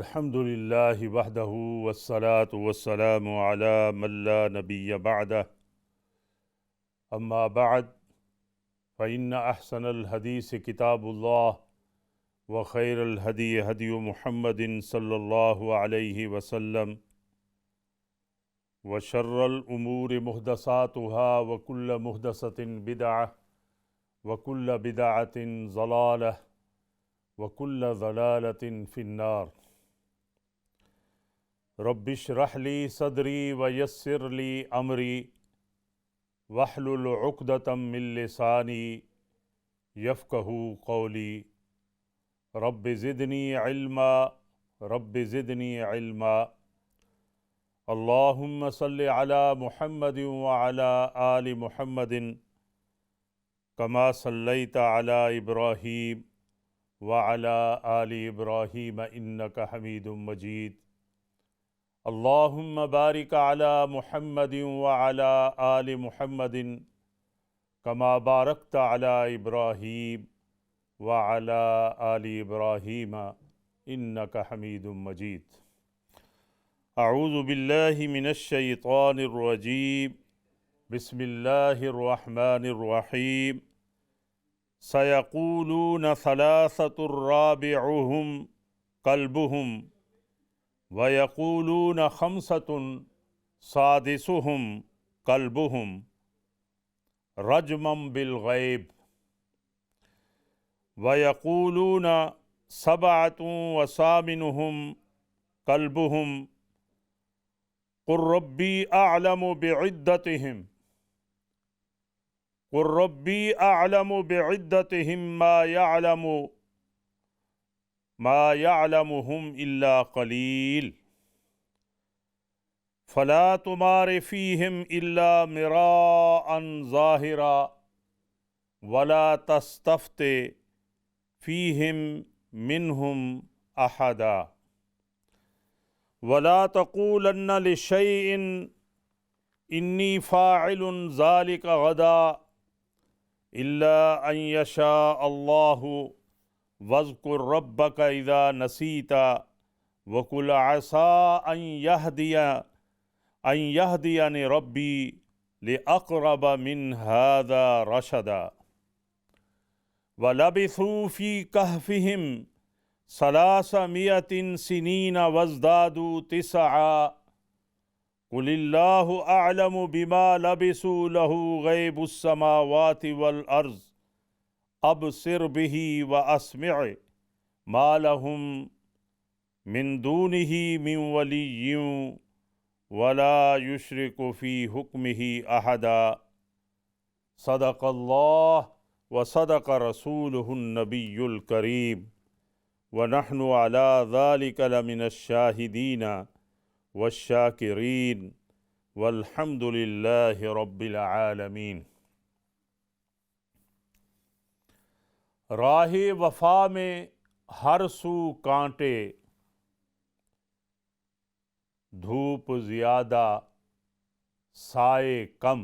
الحمد للہ وحدہ والصلاة والسلام علی من لا نبی بعدہ اما بعد فإن احسن الحدیث کتاب اللہ وخیر الہدی ہدی محمد صلی اللہ علیہ وسلم وشر الامور محدثاتها وکل محدثۃ بدعہ وکل بدعۃ ضلالہ وکل ضلالۃ فی النار۔ رب اشرح لی صدری ویسر لی امری واحلل عقدۃ من لسانی یفقہوا قولی۔ رب زدنی علما رب زدنی علما۔ اللہم صل علی محمد وعلی آل محمد کما صلیت علی ابراہیم وعلی آل ابراہیم انک حمید مجید۔ اللہم بارک علی محمد وعلی آل محمد کما بارکت علی ابراہیم وعلی آل ابراہیم انک حمید مجید۔ اعوذ باللہ من الشیطان الرجیم، بسم اللہ الرحمن الرحیم۔ سیقولون ثلاثة رابعهم کلبهم وَيَقُولُونَ خَمْسَةٌ سَادِسُهُمْ كَلْبُهُمْ رَجْمًا بِالْغَيْبِ وَيَقُولُونَ سَبْعَةٌ وَثَامِنُهُمْ كَلْبُهُمْ قُلْ رَبِّي أَعْلَمُ بِعِدَّتِهِمْ ما يعلمهم إلا قليل فلا تمار فيهم إلا مراء ظاهرا ولا تستفت فيهم منهم أحدا ولا تقولن لشيء إني فاعل ذلك غدا إلا أن يشاء الله وَاذْكُرْ رَبَّكَ إِذَا نَسِيتَ وَقُلْ عَسَىٰ أَن يَهْدِيَنِ رَبِّي لِأَقْرَبَ مِنْ هَذَا رَشَدًا۔ وَلَبِثُوا فِي كَهْفِهِمْ 300 سِنِينَ وَازْدَادُوا 9 قُلِ اللَّهُ أَعْلَمُ بِمَا لَبِثُوا لَهُ غَيْبُ السَّمَاوَاتِ وَالْأَرْضِ ابصر به واسمع ما لهم من دونه من ولي ولا يشرك في حكمه احدا۔ صدق اللہ وصدق رسوله النبی الکریم ونحن على ذلك لمن الشاہدین والشاکرین والحمد للہ رب العالمین۔ راہ وفا میں ہر سو کانٹے، دھوپ زیادہ سائے کم،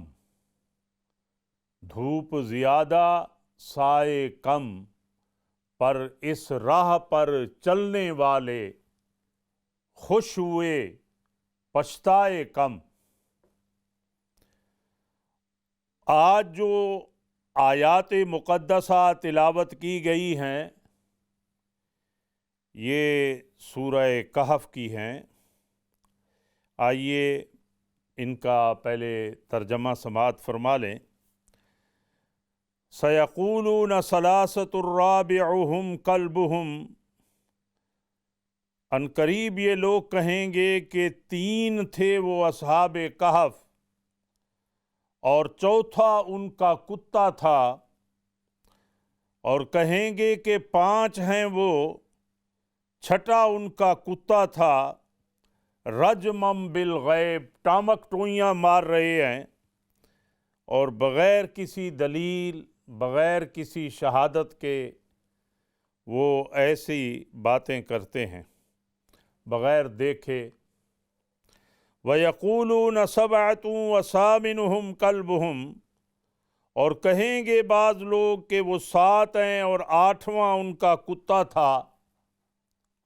دھوپ زیادہ سائے کم، پر اس راہ پر چلنے والے خوش ہوئے پچھتائے کم۔ آج جو آیات مقدسہ تلاوت کی گئی ہیں یہ سورہ کہف کی ہیں۔ آئیے ان کا پہلے ترجمہ سماعت فرما لیں۔ سَيَقُولُونَ ثَلَاثَةٌ رَابِعُهُمْ كَلْبُهُمْ، ان قریب یہ لوگ کہیں گے کہ 3 تھے وہ اصحاب کہف اور چوتھا ان کا کتا تھا، اور کہیں گے کہ 5 ہیں وہ، چھٹا ان کا کتا تھا۔ رجمم بالغیب، ٹامک ٹوئیاں مار رہے ہیں اور بغیر کسی دلیل، بغیر کسی شہادت کے وہ ایسی باتیں کرتے ہیں بغیر دیکھے۔ وَيَقُولُونَ 7 وَثَامِنُهُمْ كَلْبُهُمْ، اور کہیں گے بعض لوگ کہ وہ 7 ہیں اور 8واں ان کا کتا تھا۔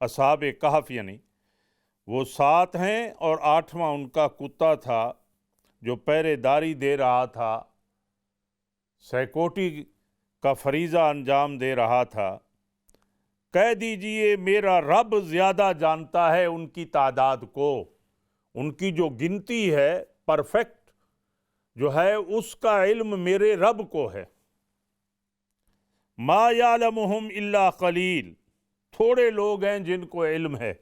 اصحاب کہف یعنی وہ 7 ہیں اور 8واں ان کا کتا تھا جو پہرے داری دے رہا تھا، سیکورٹی کا فریضہ انجام دے رہا تھا۔ کہہ دیجئے میرا رب زیادہ جانتا ہے ان کی تعداد کو، ان کی جو گنتی ہے پرفیکٹ جو ہے اس کا علم میرے رب کو ہے۔ ما یعلمہم الا قلیل، تھوڑے لوگ ہیں جن کو علم ہے۔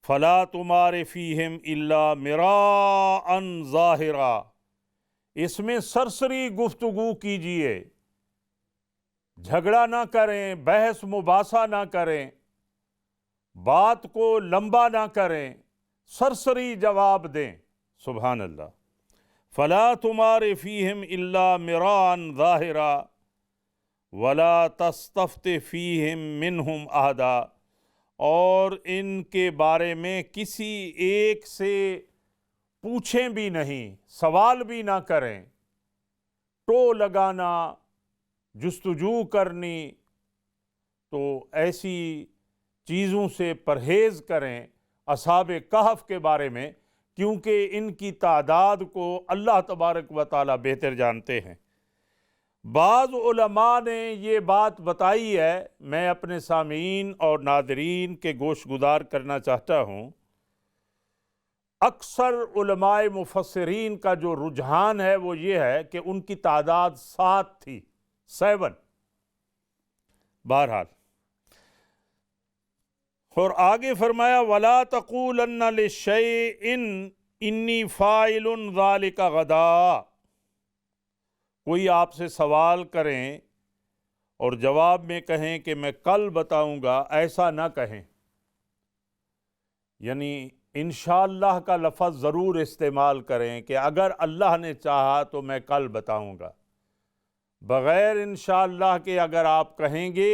فلا تمار فیہم الا مراء ظاہرا، اس میں سرسری گفتگو کیجئے، جھگڑا نہ کریں، بحث مباحثہ نہ کریں، بات کو لمبا نہ کریں، سرسری جواب دیں۔ سبحان اللہ۔ فلا تمار فیہم الا مراء ظاہرا ولا تستفت فیہم منہم احدا، اور ان کے بارے میں کسی ایک سے پوچھیں بھی نہیں، سوال بھی نہ کریں، ٹو لگانا، جستجو کرنی، تو ایسی چیزوں سے پرہیز کریں اصحاب کہف کے بارے میں، کیونکہ ان کی تعداد کو اللہ تبارک و تعالی بہتر جانتے ہیں۔ بعض علماء نے یہ بات بتائی ہے، میں اپنے سامعین اور ناظرین کے گوش گزار کرنا چاہتا ہوں۔ اکثر علماء مفسرین کا جو رجحان ہے وہ یہ ہے کہ ان کی تعداد 7 تھی، 7۔ بہرحال، اور آگے فرمایا وَلَا تَقُولَنَّ لِشَيْءٍ إِنِّي فَاعِلٌ ذَلِكَ غَدًا، کوئی آپ سے سوال کریں اور جواب میں کہیں کہ میں کل بتاؤں گا، ایسا نہ کہیں، یعنی انشاءاللہ کا لفظ ضرور استعمال کریں کہ اگر اللہ نے چاہا تو میں کل بتاؤں گا۔ بغیر انشاءاللہ کے اگر آپ کہیں گے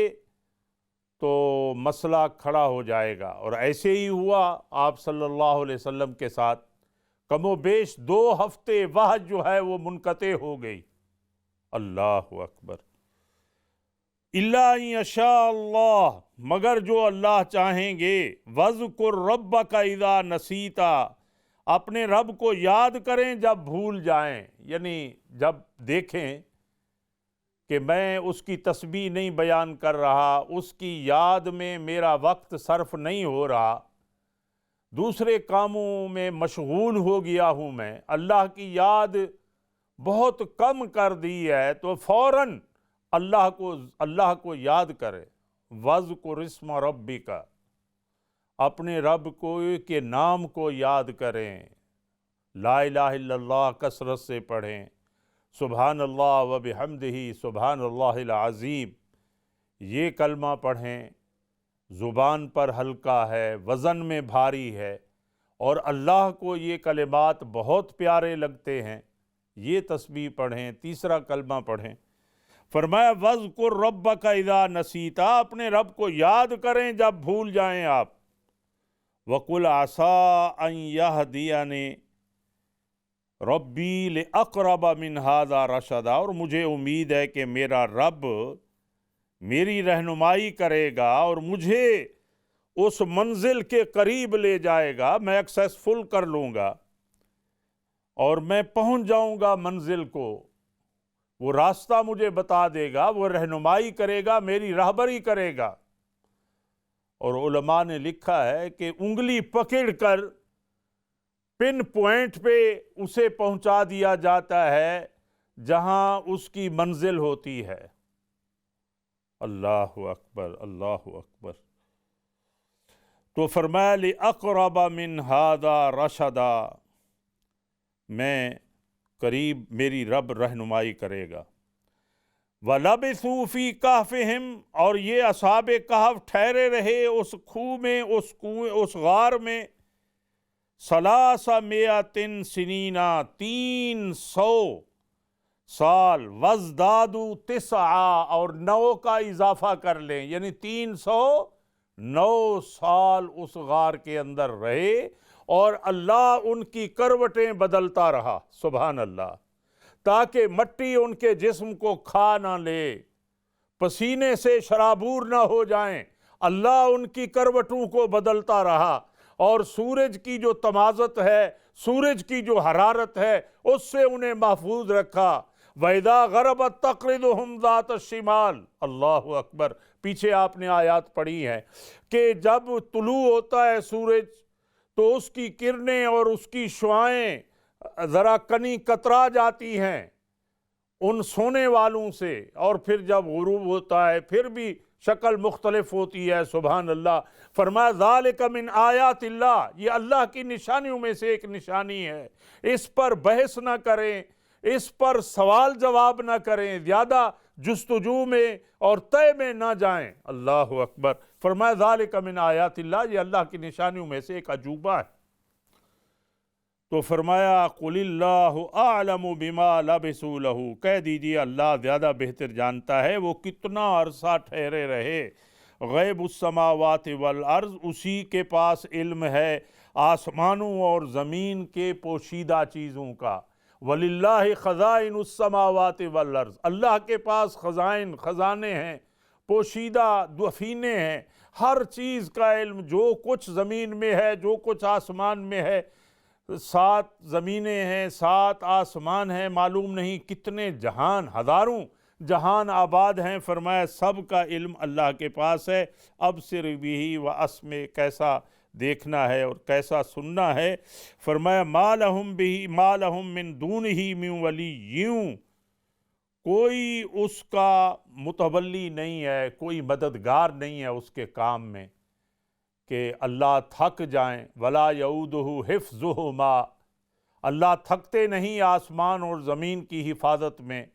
تو مسئلہ کھڑا ہو جائے گا، اور ایسے ہی ہوا آپ صلی اللہ علیہ وسلم کے ساتھ۔ کم و بیش 2 ہفتے وحی جو ہے وہ منقطع ہو گئی۔ اللہ اکبر۔ الا ان یشاء اللہ، مگر جو اللہ چاہیں گے۔ وَاذْكُرْ رَبَّكَ اِذَا نَسِیتَ، اپنے رب کو یاد کریں جب بھول جائیں، یعنی جب دیکھیں کہ میں اس کی تسبیح نہیں بیان کر رہا، اس کی یاد میں میرا وقت صرف نہیں ہو رہا، دوسرے کاموں میں مشغول ہو گیا ہوں، میں اللہ کی یاد بہت کم کر دی ہے، تو فوراً اللہ کو یاد کرے۔ وَاذْكُرِ اسْمَ رَبِّكَ، اپنے رب کو کے نام کو یاد کریں، لا الہ الا اللہ کثرت سے پڑھیں، سبحان اللہ و بحمدہ سبحان اللہ العظیم، یہ کلمہ پڑھیں، زبان پر ہلکا ہے، وزن میں بھاری ہے، اور اللہ کو یہ کلمات بہت پیارے لگتے ہیں، یہ تسبیح پڑھیں۔ تیسرا کلمہ پڑھیں، فرمایا وَاذْكُرْ رَبَّكَ اِذَا نَسِیتَ، اپنے رب کو یاد کریں جب بھول جائیں آپ۔ وَقُلْ عَسَىٰ أَن يَهْدِيَنِ رَبِّي لِأَقْرَبَ مِنْ هَٰذَا رَشَدًا، اور مجھے امید ہے کہ میرا رب میری رہنمائی کرے گا اور مجھے اس منزل کے قریب لے جائے گا، میں ایکسیسفل کر لوں گا اور میں پہنچ جاؤں گا منزل کو، وہ راستہ مجھے بتا دے گا، وہ رہنمائی کرے گا، میری راہبری کرے گا۔ اور علماء نے لکھا ہے کہ انگلی پکڑ کر پن پوائنٹ پہ اسے پہنچا دیا جاتا ہے جہاں اس کی منزل ہوتی ہے۔ اللہ اکبر، اللہ اکبر۔ تو فرمایا لِأَقْرَبَ مِنْ هَٰذَا رَشَدًا، میں قریب میری رب رہنمائی کرے گا۔ وَلَبِثُوا فِي كَهْفِهِمْ، اور یہ اصحاب کہف ٹھہرے رہے اس کھو میں، اس غار میں، 300 سنین، 300 سال، وَازْدَادُوا 9، اور 9 کا اضافہ کر لیں، یعنی 309 سال اس غار کے اندر رہے، اور اللہ ان کی کروٹیں بدلتا رہا، سبحان اللہ، تاکہ مٹی ان کے جسم کو کھا نہ لے، پسینے سے شرابور نہ ہو جائیں، اللہ ان کی کروٹوں کو بدلتا رہا، اور سورج کی جو تمازت ہے، سورج کی جو حرارت ہے، اس سے انہیں محفوظ رکھا۔ وَإِذَا غَرَبَتْ تَقْرِضُهُمْ ذَاتَ الشِّمَالِ، اللہ اکبر، پیچھے آپ نے آیات پڑھی ہیں کہ جب طلوع ہوتا ہے سورج تو اس کی کرنیں اور اس کی شعاعیں ذرا کنی کترا جاتی ہیں ان سونے والوں سے، اور پھر جب غروب ہوتا ہے پھر بھی شکل مختلف ہوتی ہے۔ سبحان اللہ۔ فرمایا ذالک من آیات اللہ، یہ اللہ کی نشانیوں میں سے ایک نشانی ہے، اس پر بحث نہ کریں، اس پر سوال جواب نہ کریں، زیادہ جستجو میں اور طے میں نہ جائیں۔ اللہ اکبر۔ فرمایا ذالک من آیات اللہ، یہ اللہ کی نشانیوں میں سے ایک عجوبہ ہے۔ تو فرمایا قل اللہ اعلم بما لبثوا لہ، کہہ دیجئے اللہ زیادہ بہتر جانتا ہے وہ کتنا عرصہ ٹھہرے رہے۔ غیب السماوات والارض، اسی کے پاس علم ہے آسمانوں اور زمین کے پوشیدہ چیزوں کا۔ وَلِلَّهِ خَزَائِنُ السَّمَاوَاتِ وَالْأَرْضِ، اللہ کے پاس خزانے ہیں، پوشیدہ دفینے ہیں، ہر چیز کا علم، جو کچھ زمین میں ہے، جو کچھ آسمان میں ہے، 7 زمینیں ہیں، 7 آسمان ہیں، معلوم نہیں کتنے جہان، ہزاروں جہان آباد ہیں۔ فرمایا سب کا علم اللہ کے پاس ہے۔ اب صرف بھی واسمع، کیسا دیکھنا ہے اور کیسا سننا ہے۔ فرمایا ما لہم من دونہ من ولی، کوئی اس کا متولی نہیں ہے، کوئی مددگار نہیں ہے اس کے کام میں کہ اللہ تھک جائیں۔ ولا یعودہ حفظہما، اللہ تھکتے نہیں آسمان اور زمین کی حفاظت میں۔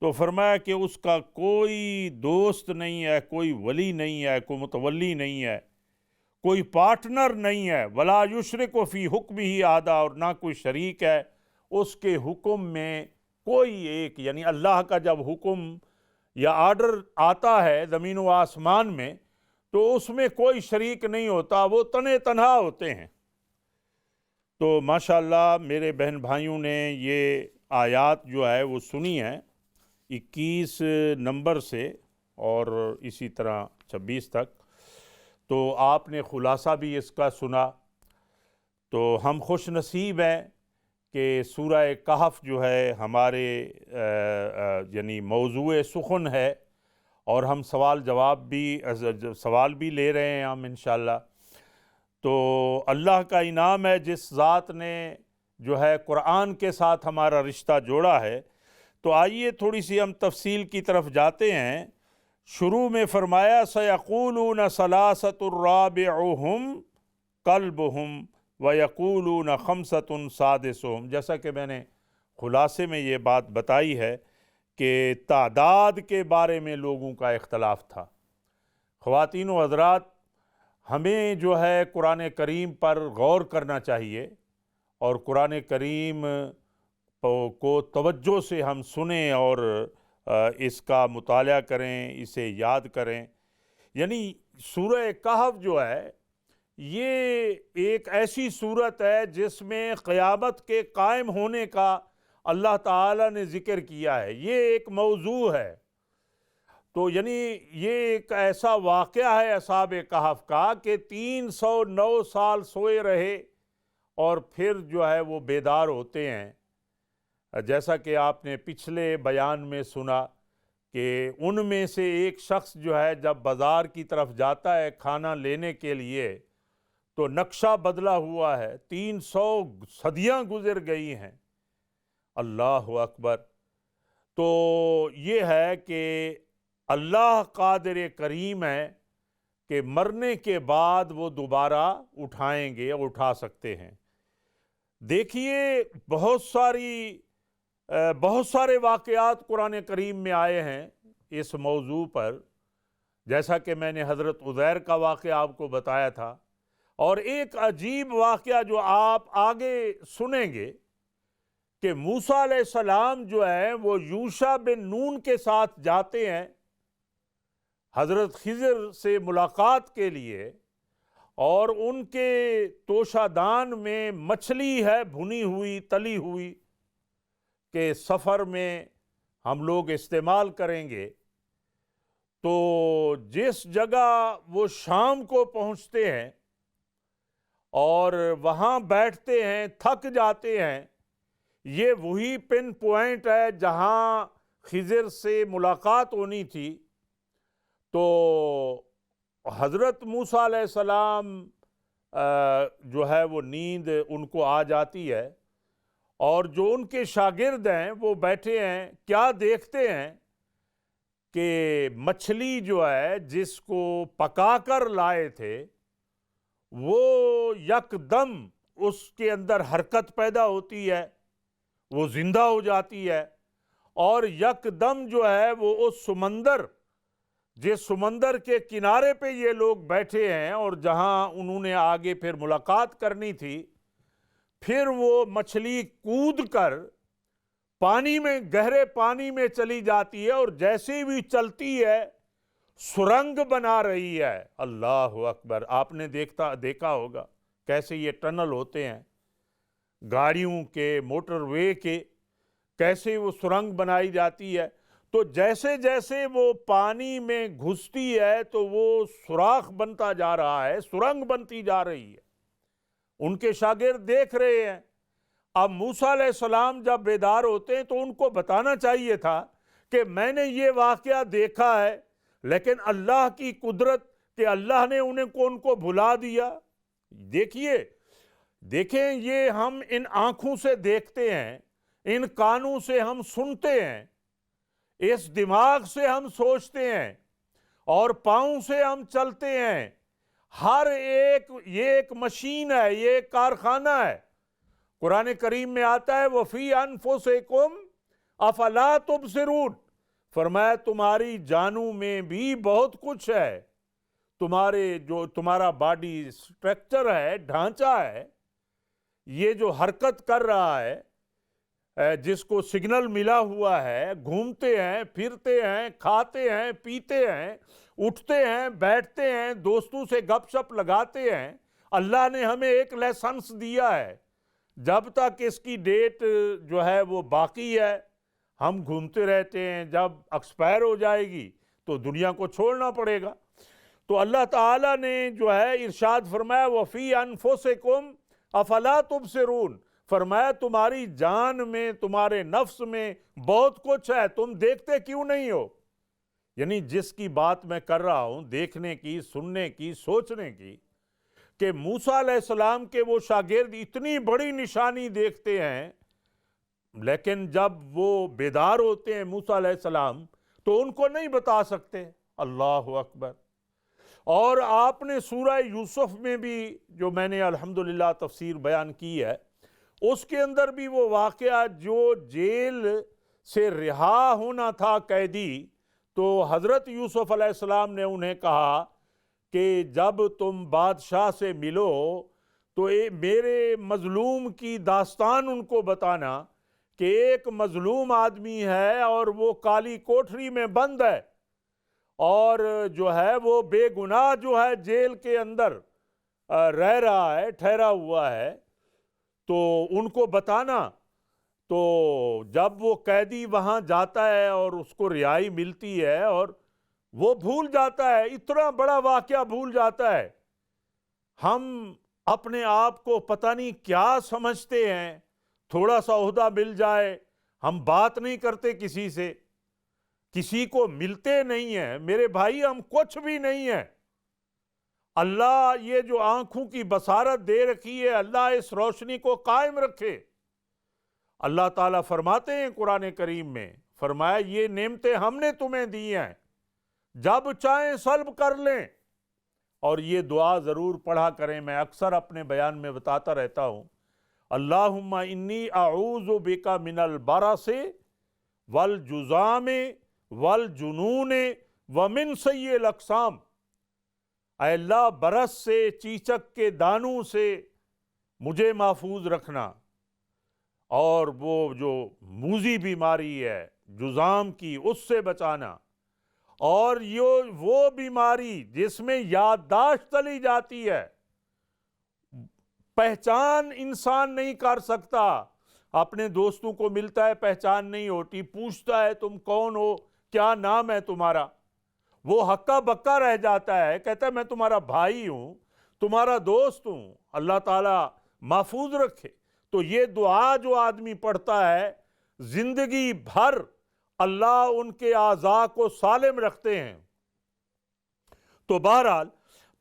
تو فرمایا کہ اس کا کوئی دوست نہیں ہے، کوئی ولی نہیں ہے، کوئی متولی نہیں ہے، کوئی پارٹنر نہیں ہے۔ ولا یشرک فی حکمہ احدا، اور نہ کوئی شریک ہے اس کے حکم میں کوئی ایک، یعنی اللہ کا جب حکم یا آرڈر آتا ہے زمین و آسمان میں تو اس میں کوئی شریک نہیں ہوتا، وہ تنہے تنہا ہوتے ہیں۔ تو ماشاءاللہ میرے بہن بھائیوں نے یہ آیات جو ہے وہ سنی ہیں 21 نمبر سے اور اسی طرح 26 تک، تو آپ نے خلاصہ بھی اس کا سنا۔ تو ہم خوش نصیب ہیں کہ سورہ کہف جو ہے ہمارے یعنی موضوع سخن ہے، اور ہم سوال بھی لے رہے ہیں ہم انشاءاللہ۔ تو اللہ کا انعام ہے جس ذات نے جو ہے قرآن کے ساتھ ہمارا رشتہ جوڑا ہے۔ تو آئیے تھوڑی سی ہم تفصیل کی طرف جاتے ہیں۔ شروع میں فرمایا سَيَقُولُونَ ثَلَاثَةٌ رَابِعُهُمْ كَلْبُهُمْ وَيَقُولُونَ خَمْسَةٌ سَادِسُهُمْ، جیسا کہ میں نے خلاصے میں یہ بات بتائی ہے کہ تعداد کے بارے میں لوگوں کا اختلاف تھا۔ خواتین و حضرات، ہمیں جو ہے قرآن کریم پر غور کرنا چاہیے، اور قرآن کریم کو توجہ سے ہم سنیں اور اس کا مطالعہ کریں، اسے یاد کریں۔ یعنی سورہ کہف جو ہے یہ ایک ایسی صورت ہے جس میں قیامت کے قائم ہونے کا اللہ تعالیٰ نے ذکر کیا ہے، یہ ایک موضوع ہے۔ تو یعنی یہ ایک ایسا واقعہ ہے اصحاب کہف کا کہ 309 سال سوئے رہے اور پھر جو ہے وہ بیدار ہوتے ہیں۔ جیسا کہ آپ نے پچھلے بیان میں سنا کہ ان میں سے ایک شخص جو ہے جب بازار کی طرف جاتا ہے کھانا لینے کے لیے تو نقشہ بدلا ہوا ہے، 300 صدیاں گزر گئی ہیں۔ اللہ اکبر۔ تو یہ ہے کہ اللہ قادر کریم ہے کہ مرنے کے بعد وہ دوبارہ اٹھائیں گے، اٹھا سکتے ہیں۔ دیکھیے بہت سارے واقعات قرآن کریم میں آئے ہیں اس موضوع پر، جیسا کہ میں نے حضرت عزیر کا واقعہ آپ کو بتایا تھا، اور ایک عجیب واقعہ جو آپ آگے سنیں گے کہ موسیٰ علیہ السلام جو ہیں وہ یوشع بن نون کے ساتھ جاتے ہیں حضرت خضر سے ملاقات کے لیے، اور ان کے توشہ دان میں مچھلی ہے بھنی ہوئی تلی ہوئی کہ سفر میں ہم لوگ استعمال کریں گے۔ تو جس جگہ وہ شام کو پہنچتے ہیں اور وہاں بیٹھتے ہیں، تھک جاتے ہیں، یہ وہی پن پوائنٹ ہے جہاں خضر سے ملاقات ہونی تھی۔ تو حضرت موسیٰ علیہ السلام جو ہے وہ نیند ان کو آ جاتی ہے، اور جو ان کے شاگرد ہیں وہ بیٹھے ہیں، کیا دیکھتے ہیں کہ مچھلی جو ہے جس کو پکا کر لائے تھے وہ یکدم اس کے اندر حرکت پیدا ہوتی ہے، وہ زندہ ہو جاتی ہے، اور یکدم جو ہے وہ اس سمندر، جس سمندر کے کنارے پہ یہ لوگ بیٹھے ہیں اور جہاں انہوں نے آگے پھر ملاقات کرنی تھی، پھر وہ مچھلی کود کر پانی میں، گہرے پانی میں چلی جاتی ہے، اور جیسے بھی چلتی ہے سرنگ بنا رہی ہے۔ اللہ اکبر! آپ نے دیکھا ہوگا کیسے یہ ٹنل ہوتے ہیں گاڑیوں کے، موٹر وے کے، کیسے وہ سرنگ بنائی جاتی ہے۔ تو جیسے جیسے وہ پانی میں گھستی ہے تو وہ سوراخ بنتا جا رہا ہے، سرنگ بنتی جا رہی ہے۔ ان کے شاگرد دیکھ رہے ہیں۔ اب موسیٰ علیہ السلام جب بیدار ہوتے ہیں تو ان کو بتانا چاہیے تھا کہ میں نے یہ واقعہ دیکھا ہے، لیکن اللہ کی قدرت کہ اللہ نے ان کو بھلا دیا۔ دیکھیں، یہ ہم ان آنکھوں سے دیکھتے ہیں، ان کانوں سے ہم سنتے ہیں، اس دماغ سے ہم سوچتے ہیں، اور پاؤں سے ہم چلتے ہیں۔ ہر ایک یہ ایک مشین ہے، یہ ایک کارخانہ ہے۔ قرآن کریم میں آتا ہے وَفِي أَنفُسِكُمْ أَفَلَا تُبْصِرُونَ، فرمایا تمہاری جانوں میں بھی بہت کچھ ہے، تمہارا باڈی سٹرکچر ہے، ڈھانچہ ہے، یہ جو حرکت کر رہا ہے، جس کو سگنل ملا ہوا ہے، گھومتے ہیں، پھرتے ہیں، کھاتے ہیں، پیتے ہیں، اٹھتے ہیں، بیٹھتے ہیں، دوستوں سے گپ شپ لگاتے ہیں۔ اللہ نے ہمیں ایک لیسنس دیا ہے، جب تک اس کی ڈیٹ جو ہے وہ باقی ہے ہم گھومتے رہتے ہیں، جب ایکسپائر ہو جائے گی تو دنیا کو چھوڑنا پڑے گا۔ تو اللہ تعالیٰ نے جو ہے ارشاد فرمایا وَفِي أَنفُسِكُمْ أَفَلَا تُبْصِرُونَ، فرمایا تمہاری جان میں، تمہارے نفس میں بہت کچھ ہے، تم دیکھتے کیوں نہیں ہو؟ یعنی جس کی بات میں کر رہا ہوں، دیکھنے کی، سننے کی، سوچنے کی، کہ موسیٰ علیہ السلام کے وہ شاگرد اتنی بڑی نشانی دیکھتے ہیں، لیکن جب وہ بیدار ہوتے ہیں موسیٰ علیہ السلام تو ان کو نہیں بتا سکتے۔ اللہ اکبر! اور آپ نے سورہ یوسف میں بھی، جو میں نے الحمدللہ تفسیر بیان کی ہے، اس کے اندر بھی وہ واقعہ، جو جیل سے رہا ہونا تھا قیدی، تو حضرت یوسف علیہ السلام نے انہیں کہا کہ جب تم بادشاہ سے ملو تو میرے مظلوم کی داستان ان کو بتانا کہ ایک مظلوم آدمی ہے اور وہ کالی کوٹری میں بند ہے، اور جو ہے وہ بے گناہ جو ہے جیل کے اندر رہ رہا ہے، ٹھہرا ہوا ہے، تو ان کو بتانا۔ تو جب وہ قیدی وہاں جاتا ہے اور اس کو رہائی ملتی ہے، اور وہ بھول جاتا ہے، اتنا بڑا واقعہ بھول جاتا ہے۔ ہم اپنے آپ کو پتہ نہیں کیا سمجھتے ہیں، تھوڑا سا عہدہ مل جائے ہم بات نہیں کرتے کسی سے، کسی کو ملتے نہیں ہیں۔ میرے بھائی، ہم کچھ بھی نہیں ہیں۔ اللہ یہ جو آنکھوں کی بصارت دے رکھی ہے، اللہ اس روشنی کو قائم رکھے۔ اللہ تعالیٰ فرماتے ہیں قرآن کریم میں، فرمایا یہ نعمتیں ہم نے تمہیں دی ہیں، جب چاہیں سلب کر لیں۔ اور یہ دعا ضرور پڑھا کریں، میں اکثر اپنے بیان میں بتاتا رہتا ہوں، اللہم انی اعوذ بک من البرص والجذام والجنون ومن سیء الاقسام، اے اللہ برس سے، چیچک کے دانوں سے مجھے محفوظ رکھنا، اور وہ جو موذی بیماری ہے جذام کی، اس سے بچانا، اور یہ وہ بیماری جس میں یادداشت چلی جاتی ہے، پہچان انسان نہیں کر سکتا، اپنے دوستوں کو ملتا ہے پہچان نہیں ہوتی، پوچھتا ہے تم کون ہو، کیا نام ہے تمہارا، وہ ہکا بکا رہ جاتا ہے، کہتا ہے میں تمہارا بھائی ہوں، تمہارا دوست ہوں، اللہ تعالیٰ محفوظ رکھے۔ تو یہ دعا جو آدمی پڑھتا ہے زندگی بھر اللہ ان کے اعضاء کو سالم رکھتے ہیں۔ تو بہرحال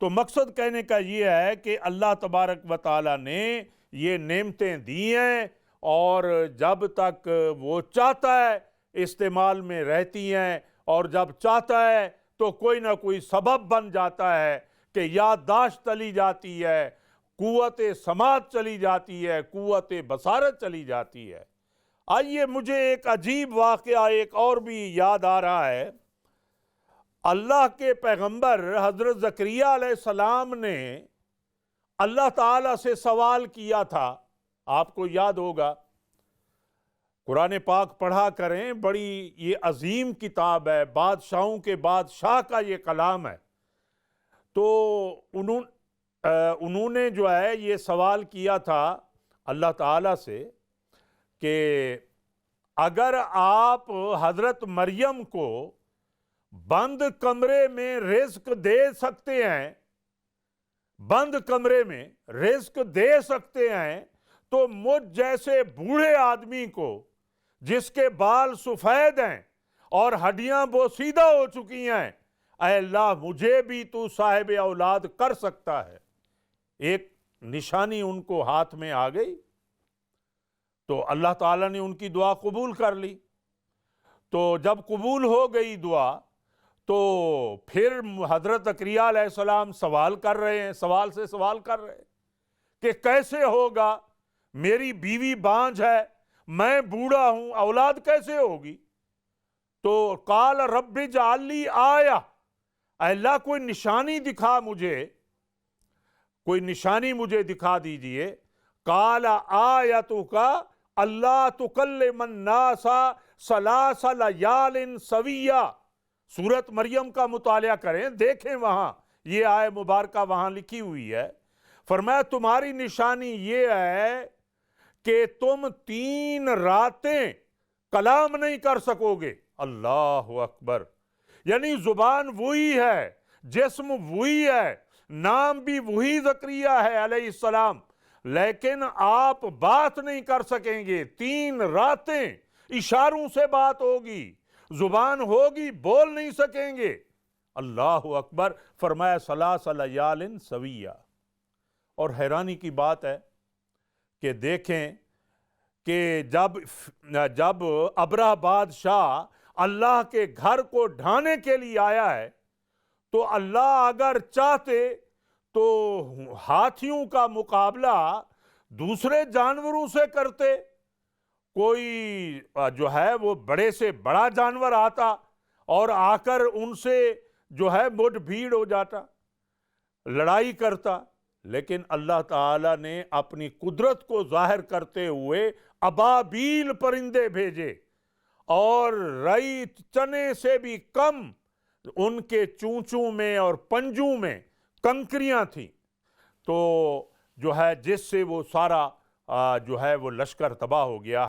تو مقصد کہنے کا یہ ہے کہ اللہ تبارک و تعالیٰ نے یہ نعمتیں دی ہیں، اور جب تک وہ چاہتا ہے استعمال میں رہتی ہیں، اور جب چاہتا ہے تو کوئی نہ کوئی سبب بن جاتا ہے کہ یادداشت چلی جاتی ہے، قوت سماعت چلی جاتی ہے، قوت بصارت چلی جاتی ہے۔ آئیے مجھے ایک عجیب واقعہ ایک اور بھی یاد آ رہا ہے۔ اللہ کے پیغمبر حضرت زکریا علیہ السلام نے اللہ تعالیٰ سے سوال کیا تھا، آپ کو یاد ہوگا، قرآن پاک پڑھا کریں، بڑی یہ عظیم کتاب ہے، بادشاہوں کے بادشاہ کا یہ کلام ہے۔ تو انہوں نے جو ہے یہ سوال کیا تھا اللہ تعالیٰ سے کہ اگر آپ حضرت مریم کو بند کمرے میں رزق دے سکتے ہیں، بند کمرے میں رزق دے سکتے ہیں، تو مجھ جیسے بوڑھے آدمی کو جس کے بال سفید ہیں اور ہڈیاں بوسیدہ ہو چکی ہیں، اے اللہ مجھے بھی تو صاحب اولاد کر سکتا ہے۔ ایک نشانی ان کو ہاتھ میں آ گئی، تو اللہ تعالیٰ نے ان کی دعا قبول کر لی۔ تو جب قبول ہو گئی دعا، تو پھر حضرت زکریا علیہ السلام سوال کر رہے ہیں، سوال سے سوال کر رہے ہیں کہ کیسے ہوگا، میری بیوی بانجھ ہے، میں بوڑھا ہوں، اولاد کیسے ہوگی؟ تو قال رب اجعل لی آیہ، اے اللہ کوئی نشانی دکھا مجھے، کوئی نشانی مجھے دکھا دیجئے۔ قال آیتک اللہ تکلم الناس ثلاث لیال سویہ، سورت مریم کا مطالعہ کریں، دیکھیں وہاں یہ آیہ مبارکہ وہاں لکھی ہوئی ہے۔ فرمایا تمہاری نشانی یہ ہے کہ تم 3 راتیں کلام نہیں کر سکو گے۔ اللہ اکبر، یعنی زبان وہی ہے، جسم وہی ہے، نام بھی وہی زکریا ہے علیہ السلام، لیکن آپ بات نہیں کر سکیں گے۔ 3 راتیں اشاروں سے بات ہوگی، زبان ہوگی، بول نہیں سکیں گے۔ اللہ اکبر، فرمایا ثلاث لیال سویہ۔ اور حیرانی کی بات ہے کہ دیکھیں کہ جب ابرہ بادشاہ اللہ کے گھر کو ڈھانے کے لیے آیا ہے، تو اللہ اگر چاہتے تو ہاتھیوں کا مقابلہ دوسرے جانوروں سے کرتے، کوئی جو ہے وہ بڑے سے بڑا جانور آتا اور آ کر ان سے جو ہے مڈ بھیڑ ہو جاتا، لڑائی کرتا، لیکن اللہ تعالیٰ نے اپنی قدرت کو ظاہر کرتے ہوئے ابابیل پرندے بھیجے، اور رئی چنے سے بھی کم ان کے چونچوں میں اور پنجوں میں کنکریاں تھیں، تو جو ہے جس سے وہ سارا جو ہے وہ لشکر تباہ ہو گیا۔